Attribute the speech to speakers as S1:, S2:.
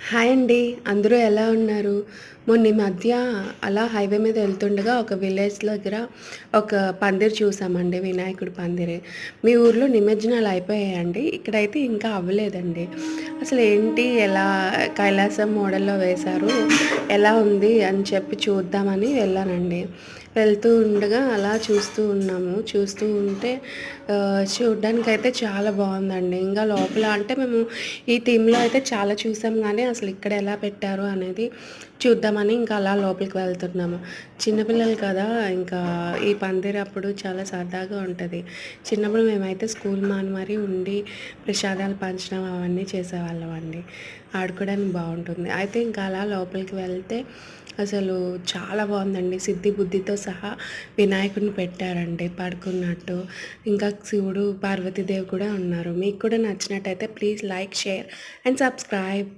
S1: Hi అండి. అందరూ ఎలా ఉన్నారు? మొన్న ఈ మధ్య అలా హైవే మీద వెళ్తుండగా ఒక విలేజ్ దగ్గర ఒక పందిరి చూసామండి. వినాయకుడి పందిరి. మీ ఊర్లో నిమజ్జనాలు అయిపోయాయండి? ఇక్కడైతే ఇంకా అవ్వలేదండి. అసలేంటి ఎలా కైలాసం మోడల్‌లో వేశారు. ఎలా ఉంది అని చెప్పి చూద్దామని వెళ్ళానండి. వెళ్తూ ఉండగా అలా చూస్తూ ఉన్నాము. చూస్తూ ఉంటే చూడ్డానికైతే చాలా బావుందండి. ఇంకా లోపల అంటే మేము ఈ థీమ్‌లో అయితే చాలా చూసాం గానీ, అసలు ఇక్కడ ఎలా పెట్టారు అనేది చూద్దామని ఇంకా అలా లోపలికి వెళ్తున్నాము. చిన్న పిల్లలు కదా! ఇంకా ఈ పందిరప్పుడు చాలా సరదాగా ఉంటది. చిన్నప్పుడు మేమైతే స్కూల్ మాని మరీ ఉండి ప్రసాదాలు పంచడం అవన్నీ చేసేవాళ్ళమండి. ఆడుకోవడానికి బావుంటుంది. అయితే ఇంకా అలా లోపలికి వెళ్తే అసలు చాలా బావుందండి. సిద్ధి బుద్ధితో సహా వినాయకుడిని పెట్టారండి పడుకున్నట్టు. ఇంకా శివుడు, పార్వతీదేవి కూడా ఉన్నారు. మీకు కూడా నచ్చినట్టయితే please like, share and subscribe.